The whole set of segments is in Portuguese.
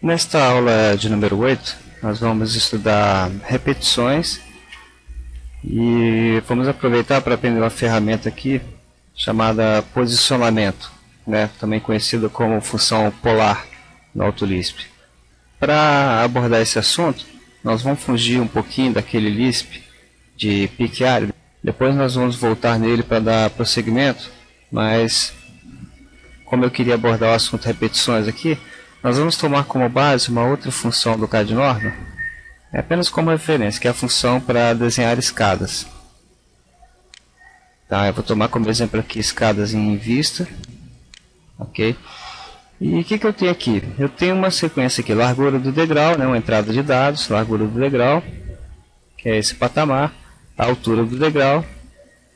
Nesta aula de número 8, nós vamos estudar repetições e vamos aproveitar para aprender uma ferramenta aqui chamada posicionamento, também conhecida como função polar no AutoLisp. Para abordar esse assunto, nós vamos fugir um pouquinho daquele Lisp de pique árido. Depois nós vamos voltar nele para dar prosseguimento, mas como eu queria abordar o assunto repetições aqui, nós vamos tomar como base uma outra função do CAD-Norma, apenas como referência, que é a função para desenhar escadas. Tá, eu vou tomar como exemplo aqui escadas em vista. Ok? E o que eu tenho aqui? Eu tenho uma sequência aqui, largura do degrau, uma entrada de dados, largura do degrau, que é esse patamar, a altura do degrau.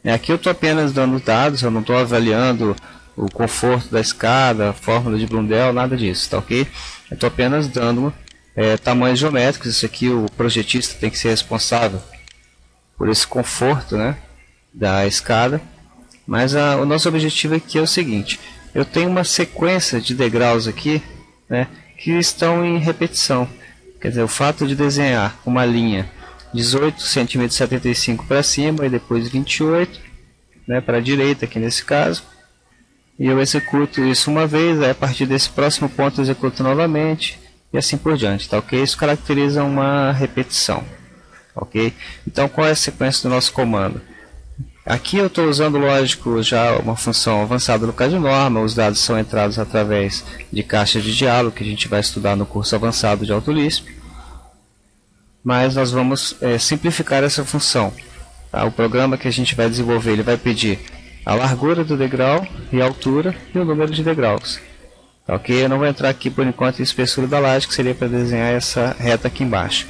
Aqui eu estou apenas dando dados, eu não estou avaliando o conforto da escada, a fórmula de Blundell, nada disso, tá ok? Eu estou apenas dando tamanhos geométricos. Isso aqui o projetista tem que ser responsável por esse conforto, da escada. Mas o nosso objetivo aqui é o seguinte: eu tenho uma sequência de degraus aqui, que estão em repetição. Quer dizer, o fato de desenhar uma linha 18 cm 75 para cima e depois 28, para a direita aqui nesse caso. E eu executo isso uma vez, aí a partir desse próximo ponto eu executo novamente e assim por diante, tá ok? Isso caracteriza uma repetição, ok? Então qual é a sequência do nosso comando? Aqui eu estou usando, lógico, já uma função avançada no CAD-Norma. Os dados são entrados através de caixa de diálogo, que a gente vai estudar no curso avançado de AutoLisp. Mas nós vamos simplificar essa função. Tá? O programa que a gente vai desenvolver, ele vai pedir a largura do degrau e a altura e o número de degraus. Tá, ok? Eu não vou entrar aqui por enquanto em espessura da laje, que seria para desenhar essa reta aqui embaixo.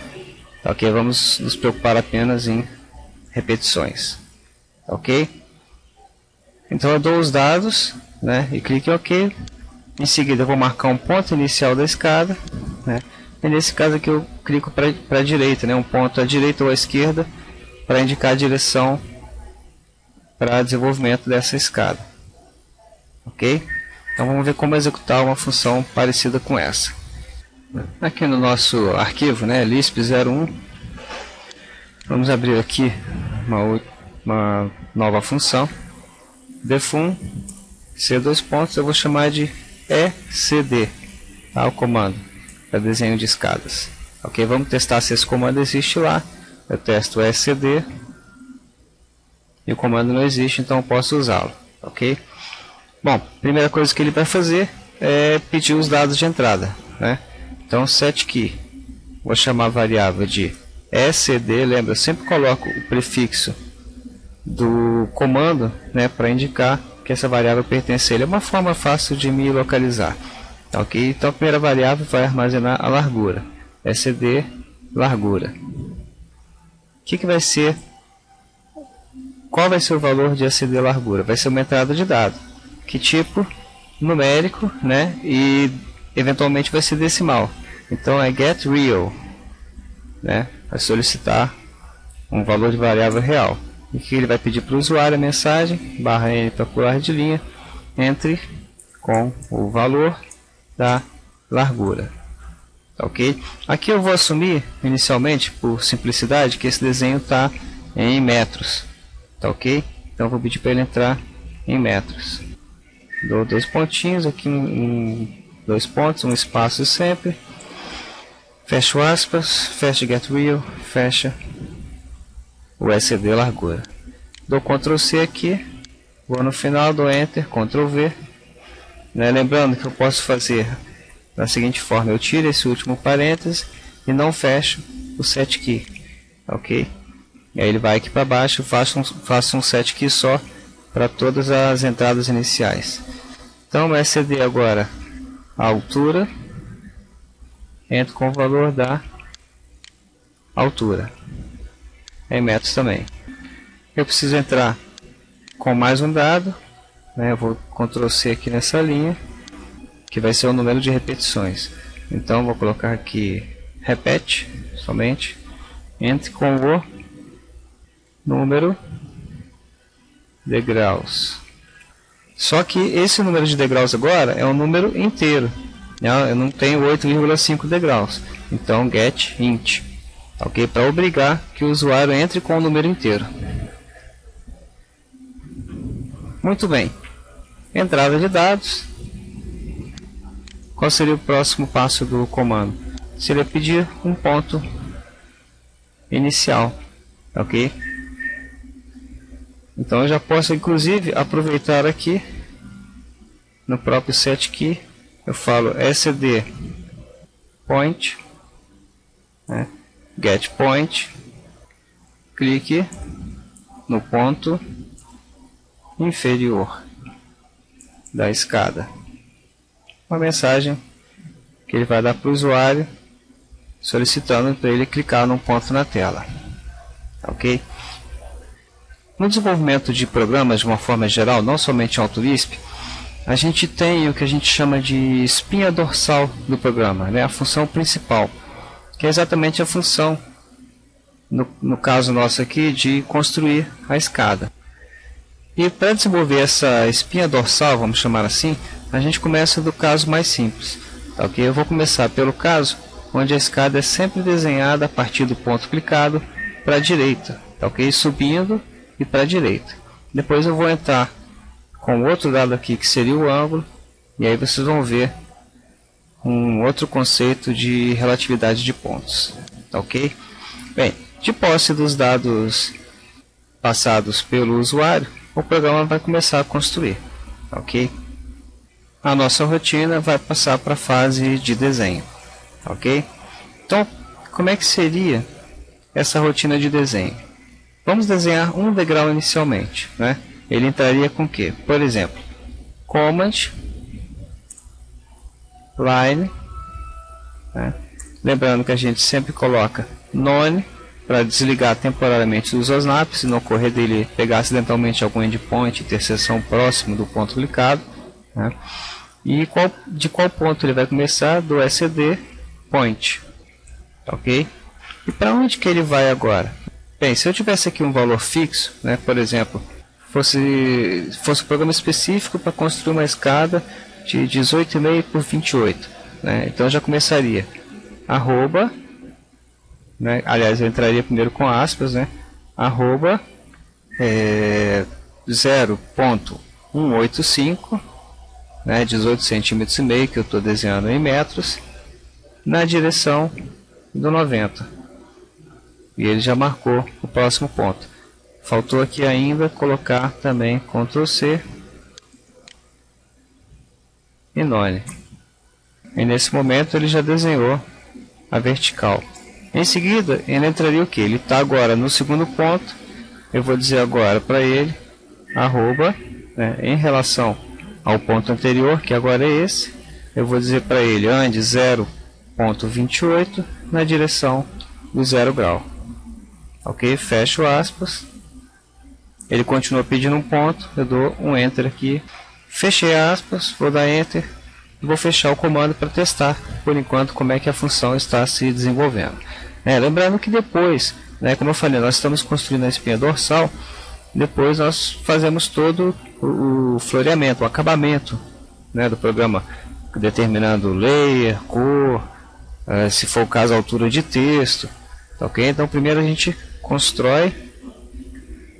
Tá, ok? Vamos nos preocupar apenas em repetições. Tá, ok? Então eu dou os dados, e clique em OK. Em seguida eu vou marcar um ponto inicial da escada. E nesse caso aqui eu clico para a direita, um ponto à direita ou à esquerda, para indicar a direção para desenvolvimento dessa escada. Ok? Então vamos ver como executar uma função parecida com essa. Aqui no nosso arquivo, Lisp01, vamos abrir aqui uma nova função, defun c2 pontos, eu vou chamar de ecd, tá? O comando para desenho de escadas. Ok? Vamos testar se esse comando existe lá. Eu testo ecd. E o comando não existe, então eu posso usá-lo, ok? Bom, primeira coisa que ele vai fazer é pedir os dados de entrada, Então setKey, vou chamar a variável de ecd, lembra, eu sempre coloco o prefixo do comando, para indicar que essa variável pertence a ele. É uma forma fácil de me localizar, ok? Então a primeira variável vai armazenar a largura, ecd largura. Qual vai ser o valor de ecd largura? Vai ser uma entrada de dado. Que tipo? Numérico, e eventualmente vai ser decimal. Então é getReal, vai solicitar um valor de variável real. E que ele vai pedir para o usuário a mensagem, /n para pular de linha, entre com o valor da largura. Ok? Aqui eu vou assumir, inicialmente, por simplicidade, que esse desenho está em metros. Tá ok? Então eu vou pedir para ele entrar em metros. Dou dois pontinhos aqui, dois pontos, um espaço sempre. Fecho aspas, fecha getReal, fecha o ecd largura. Dou Ctrl C aqui, vou no final, dou Enter, Ctrl V. Lembrando que eu posso fazer da seguinte forma: eu tiro esse último parêntese e não fecho o setKey. Ok? E aí ele vai aqui para baixo, faço um setKey só para todas as entradas iniciais. Então ecd agora a altura, entro com o valor da altura, em metros também. Eu preciso entrar com mais um dado, eu vou Ctrl C aqui nessa linha, que vai ser o número de repetições. Então vou colocar aqui repete, somente, entre com o número degraus. Só que esse número de degraus agora é um número inteiro. Eu não tenho 8,5 degraus. Então get int, ok? Para obrigar que o usuário entre com o número inteiro. Muito bem. Entrada de dados. Qual seria o próximo passo do comando? Seria pedir um ponto inicial, ok? Então eu já posso inclusive aproveitar aqui no próprio setkey, eu falo sd point, né, get point, clique no ponto inferior da escada. Uma mensagem que ele vai dar para o usuário solicitando para ele clicar num ponto na tela, ok? No desenvolvimento de programas de uma forma geral, não somente em AutoLisp, a gente tem o que a gente chama de espinha dorsal do programa, né? A função principal, que é exatamente a função, no caso nosso aqui, de construir a escada. E para desenvolver essa espinha dorsal, vamos chamar assim, a gente começa do caso mais simples, tá, ok? Eu vou começar pelo caso onde a escada é sempre desenhada a partir do ponto clicado para a direita, tá, ok? Subindo e para a direita. Depois eu vou entrar com outro dado aqui que seria o ângulo, e aí vocês vão ver um outro conceito de relatividade de pontos, tá, ok? Bem, de posse dos dados passados pelo usuário, o programa vai começar a construir, tá, ok? A nossa rotina vai passar para a fase de desenho, tá, ok? Então, como é que seria essa rotina de desenho? Vamos desenhar um degrau inicialmente, né? Ele entraria com o quê? Por exemplo, command line, né? Lembrando que a gente sempre coloca none para desligar temporariamente os snaps, se não ocorrer dele pegar acidentalmente algum endpoint, interseção próximo do ponto clicado, né? E de qual ponto ele vai começar? Do sd point, ok? E para onde que ele vai agora? Bem, se eu tivesse aqui um valor fixo, né, por exemplo, fosse um programa específico para construir uma escada de 18,5 por 28, né, então eu já começaria arroba, né, aliás eu entraria primeiro com aspas, né, arroba 0,185, né, 18 centímetros e meio, que eu estou desenhando em metros, na direção do 90. E ele já marcou o próximo ponto. Faltou aqui ainda colocar também Ctrl C e none. E nesse momento ele já desenhou a vertical. Em seguida ele entraria o que? Ele está agora no segundo ponto. Eu vou dizer agora para ele arroba, né, em relação ao ponto anterior, que agora é esse. Eu vou dizer para ele ande 0,28 na direção do 0 grau. Ok, fecho aspas. Ele continua pedindo um ponto, eu dou um enter aqui, fechei aspas, vou dar enter e vou fechar o comando para testar por enquanto como é que a função está se desenvolvendo. Lembrando que depois, né, como eu falei, nós estamos construindo a espinha dorsal, depois nós fazemos todo o floreamento, o acabamento, né, do programa, determinando layer, cor, se for o caso a altura de texto, tá, ok? Então primeiro a gente constrói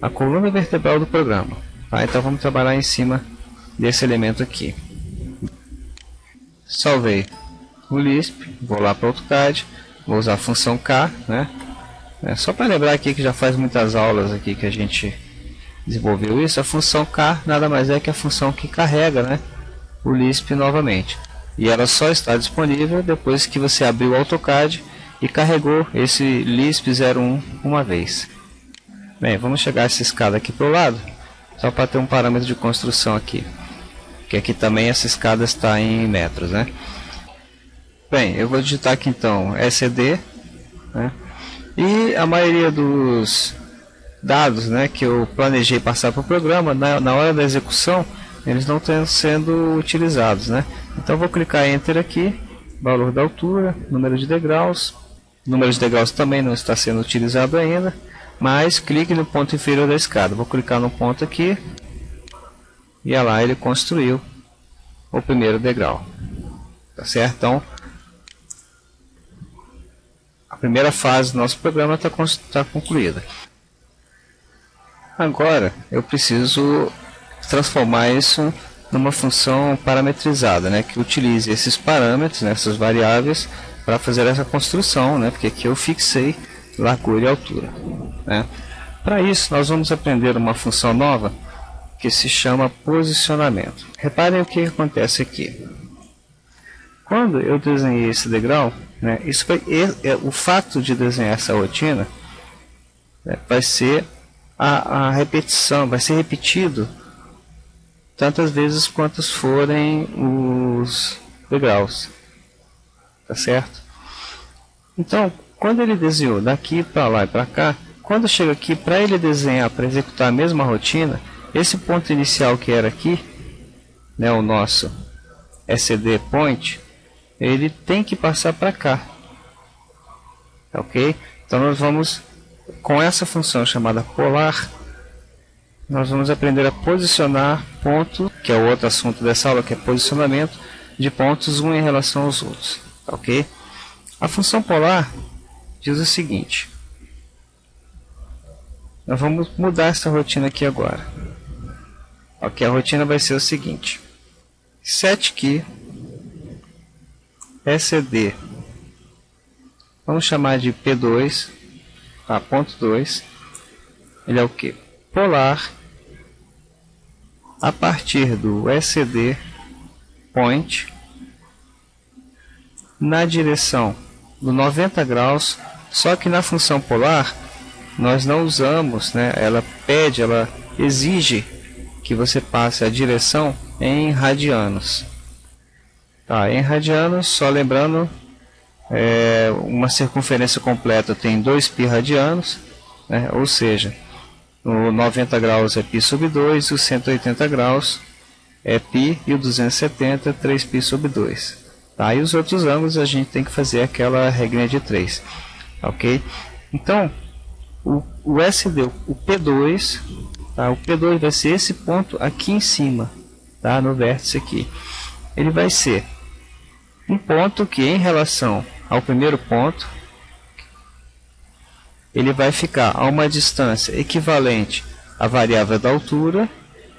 a coluna vertebral do programa, tá? Então vamos trabalhar em cima desse elemento aqui. Salvei o Lisp, vou lá para o AutoCAD, vou usar a função K, né? Só para lembrar aqui que já faz muitas aulas aqui que a gente desenvolveu isso, a função K nada mais é que a função que carrega, né, o Lisp novamente. E ela só está disponível depois que você abriu o AutoCAD e carregou esse Lisp 01 uma vez. Bem, vamos chegar essa escada aqui para o lado, só para ter um parâmetro de construção aqui, que aqui também essa escada está em metros, né? Bem, eu vou digitar aqui então SD, né? E a maioria dos dados, né, que eu planejei passar para o programa, na hora da execução, eles não estão sendo utilizados, né? Então vou clicar Enter aqui, valor da altura, número de degraus. O número de degraus também não está sendo utilizado ainda, mas clique no ponto inferior da escada. Vou clicar no ponto aqui e olha lá, ele construiu o primeiro degrau. tá certo? Então, a primeira fase do nosso programa está concluída. Agora, eu preciso transformar isso numa função parametrizada, né, que utilize esses parâmetros, né, essas variáveis, para fazer essa construção, né, porque aqui eu fixei largura e altura, né. Para isso, nós vamos aprender uma função nova que se chama posicionamento. Reparem o que acontece aqui. Quando eu desenhei esse degrau, né, o fato de desenhar essa rotina, né, vai ser a repetição, vai ser repetido tantas vezes quantas forem os degraus, tá certo? Então, quando ele desenhou daqui para lá e para cá, quando chega aqui para ele desenhar, para executar a mesma rotina, esse ponto inicial que era aqui, né, o nosso SCD point, ele tem que passar para cá, ok? Então nós vamos, com essa função chamada polar, nós vamos aprender a posicionar ponto, que é o outro assunto dessa aula, que é posicionamento de pontos um em relação aos outros, ok? A função polar diz o seguinte: nós vamos mudar essa rotina aqui agora, ok? A rotina vai ser o seguinte: set key SCD, vamos chamar de P2, tá? Ponto 2, ele é o que? Polar, a partir do SCD point, na direção do 90 graus, só que na função polar nós não usamos, né? Ela exige que você passe a direção em radianos. Tá, em radianos, só lembrando, uma circunferência completa tem 2π radianos, né? Ou seja, o 90 graus é π sobre 2, o 180 graus é π e o 270 3π sobre 2. Tá? E os outros ângulos a gente tem que fazer aquela regrinha de 3. Ok? Então, o SD, o P2, tá? O P2 vai ser esse ponto aqui em cima, tá? No vértice aqui. Ele vai ser um ponto que, em relação ao primeiro ponto, ele vai ficar a uma distância equivalente à variável da altura,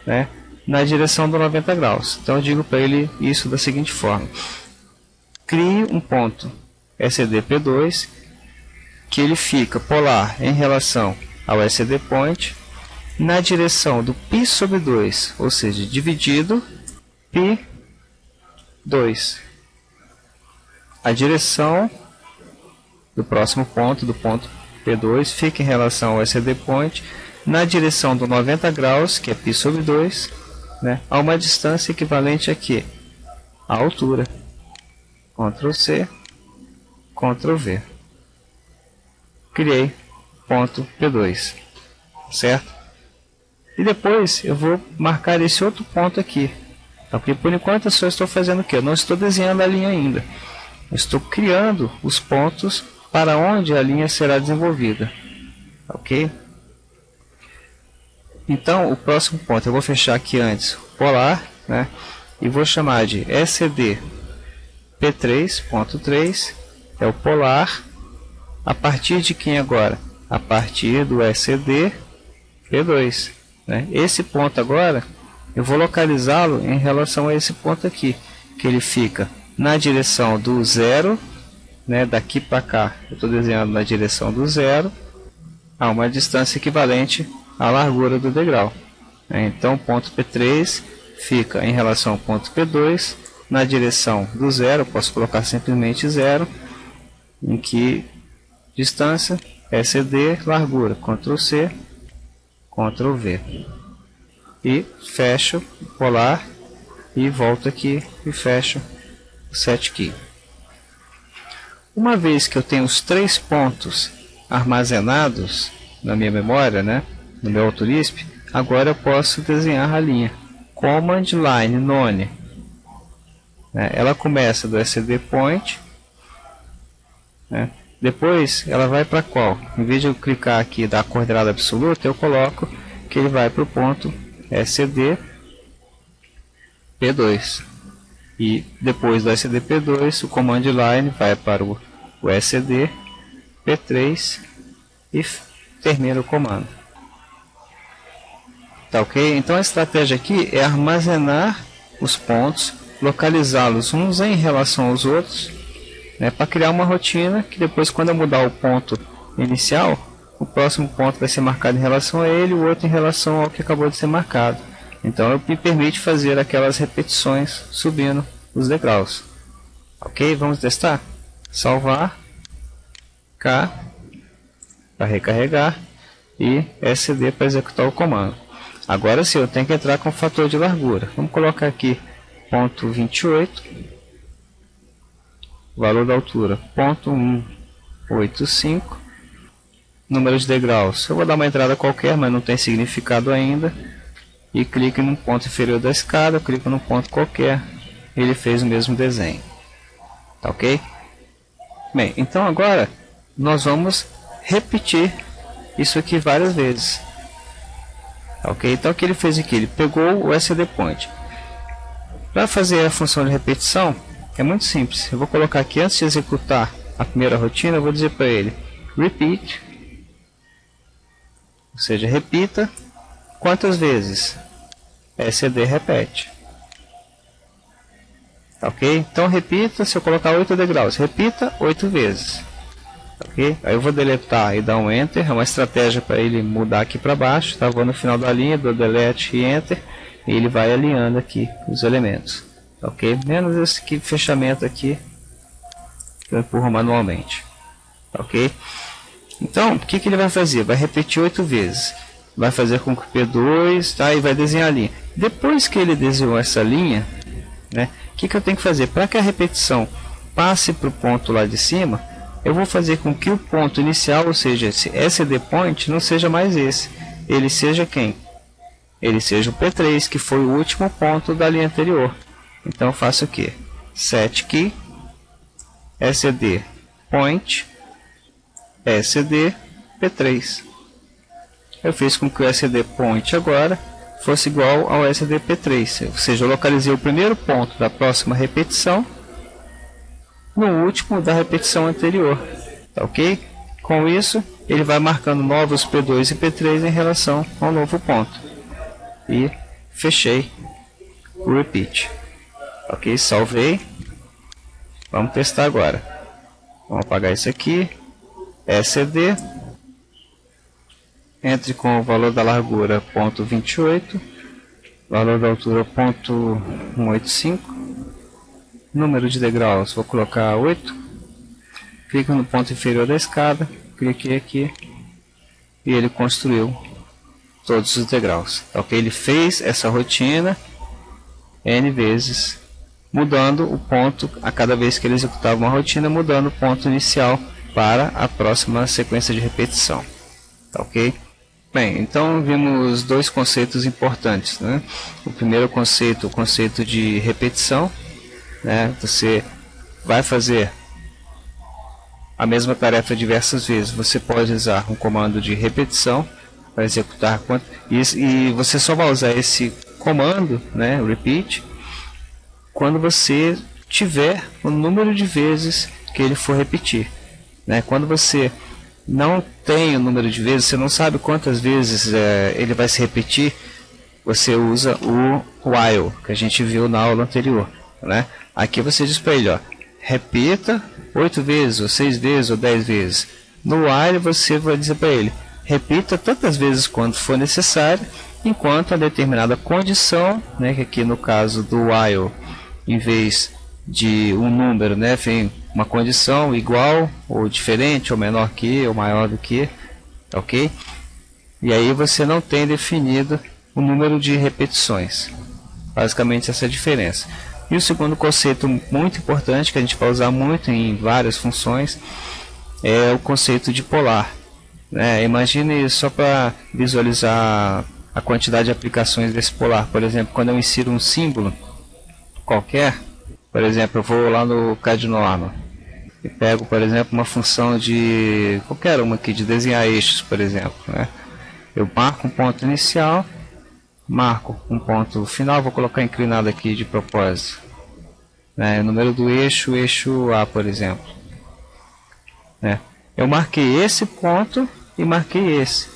né, na direção do 90 graus. Então eu digo para ele isso da seguinte forma: crie um ponto SCD-P2 que ele fica polar em relação ao SCD point na direção do π sobre 2, ou seja, dividido π2. A direção do próximo ponto, do ponto P2, fica em relação ao SCD point na direção do 90 graus, que é π sobre 2, né, a uma distância equivalente aqui, à altura. Ctrl C, Ctrl V. Criei ponto P2, certo? E depois eu vou marcar esse outro ponto aqui, porque por enquanto eu só estou fazendo o quê? Eu não estou desenhando a linha ainda. Eu estou criando os pontos para onde a linha será desenvolvida, ok? Então, o próximo ponto, eu vou fechar aqui antes o polar, né? E vou chamar de SCD P3.3, é o polar, a partir de quem agora? A partir do SCD P2, né? Esse ponto agora, eu vou localizá-lo em relação a esse ponto aqui, que ele fica na direção do 0, né, daqui para cá, eu estou desenhando na direção do 0, a uma distância equivalente à largura do degrau. Então, o ponto P3 fica em relação ao ponto P2, na direção do 0, posso colocar simplesmente 0, em que distância? SCD, largura, Ctrl C, Ctrl V. E fecho o polar, e volto aqui e fecho o set key. Uma vez que eu tenho os 3 pontos armazenados na minha memória, né, no meu AutoLisp, agora eu posso desenhar a linha. Command Line None. Ela começa do SCD Point, né, depois ela vai para qual? Em vez de eu clicar aqui e dar a coordenada absoluta, eu coloco que ele vai para o ponto SCD P2. E depois do SDP2, o command line vai para o SD P3 e termina o comando. Tá ok? Então a estratégia aqui é armazenar os pontos, localizá-los uns em relação aos outros, né, para criar uma rotina que depois, quando eu mudar o ponto inicial, o próximo ponto vai ser marcado em relação a ele, o outro em relação ao que acabou de ser marcado. Então me permite fazer aquelas repetições subindo os degraus. Ok? Vamos testar? Salvar, K para recarregar e SD para executar o comando. Agora sim, eu tenho que entrar com o fator de largura. Vamos colocar aqui ponto 28, valor da altura ponto 185, número de degraus. Eu vou dar uma entrada qualquer, mas não tem significado ainda. E clique no ponto inferior da escada, clico no ponto qualquer, ele fez o mesmo desenho. Tá ok? Bem, então agora nós vamos repetir isso aqui várias vezes. Tá ok? Então o que ele fez aqui? Ele pegou o SD point. Para fazer a função de repetição, é muito simples. Eu vou colocar aqui, antes de executar a primeira rotina, eu vou dizer para ele repeat, ou seja, repita quantas vezes SD repete. Tá ok? Então repita, se eu colocar 8 degraus, repita 8 vezes. Ok? Aí eu vou deletar e dar um Enter, é uma estratégia para ele mudar aqui para baixo. Tá? Vou no final da linha, dou Delete e Enter, e ele vai alinhando aqui os elementos. Ok? Menos esse aqui, fechamento aqui, que eu empurro manualmente. Ok? Então, o que ele vai fazer? Vai repetir 8 vezes. Vai fazer com que o P2, tá? E vai desenhar a linha. Depois que ele desenhou essa linha, né, o que eu tenho que fazer? Para que a repetição passe para o ponto lá de cima, eu vou fazer com que o ponto inicial, ou seja, esse SD point, não seja mais esse. Ele seja quem? Ele seja o P3, que foi o último ponto da linha anterior. Então eu faço o que? Set key SD point SD P3. Eu fiz com que o SD point agora fosse igual ao SD P3, ou seja, eu localizei o primeiro ponto da próxima repetição no último da repetição anterior. Tá ok? Com isso, ele vai marcando novos P2 e P3 em relação ao novo ponto. E fechei o repeat. Ok? Salvei. Vamos testar agora. Vamos apagar isso aqui. SD. Entre com o valor da largura ponto 28. Valor da altura ponto 185. Número de degraus, vou colocar 8. Clico no ponto inferior da escada. Cliquei aqui. E ele construiu todos os degraus. Ok? Ele fez essa rotina N vezes, mudando o ponto a cada vez que ele executava uma rotina, mudando o ponto inicial para a próxima sequência de repetição. Tá ok? Bem, então vimos dois conceitos importantes, né? O primeiro conceito, o conceito de repetição, né? Você vai fazer a mesma tarefa diversas vezes. Você pode usar um comando de repetição para executar e você só vai usar esse comando, né? Repeat, quando você tiver o número de vezes que ele for repetir, né? Quando você não tem o número de vezes, você não sabe quantas vezes ele vai se repetir, você usa o while, que a gente viu na aula anterior, né? Aqui você diz para ele, ó, repita 8 vezes, ou 6 vezes, ou 10 vezes. No while você vai dizer para ele, repita tantas vezes quanto for necessário, enquanto a determinada condição, né, que aqui no caso do while, em vez de um número, né, vem uma condição igual, ou diferente, ou menor que, ou maior do que, ok? E aí você não tem definido o número de repetições. Basicamente essa é a diferença. E o segundo conceito muito importante, que a gente vai usar muito em várias funções, é o conceito de polar. Né? Imagine só para visualizar a quantidade de aplicações desse polar. Por exemplo, quando eu insiro um símbolo qualquer, por exemplo, eu vou lá no CAD-Norma e pego, por exemplo, uma função de qualquer uma aqui, de desenhar eixos, por exemplo. Né? Eu marco um ponto inicial, marco um ponto final, vou colocar inclinado aqui de propósito. né? O número do eixo, eixo A, por exemplo, né? Eu marquei esse ponto e marquei esse,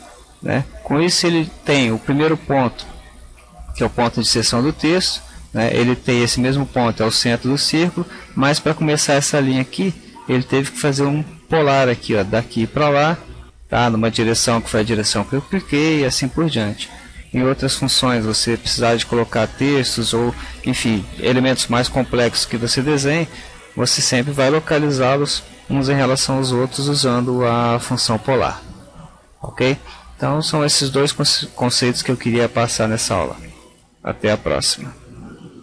né? Com isso ele tem o primeiro ponto, que é o ponto de inserção do texto, né? Ele tem esse mesmo ponto, é o centro do círculo, mas para começar essa linha aqui, ele teve que fazer um polar aqui, ó, daqui para lá, tá? Numa direção que foi a direção que eu cliquei e assim por diante. Em outras funções, você precisar de colocar textos ou, enfim, elementos mais complexos que você desenhe, você sempre vai localizá-los uns em relação aos outros usando a função polar. Ok? Então são esses dois conceitos que eu queria passar nessa aula. Até a próxima.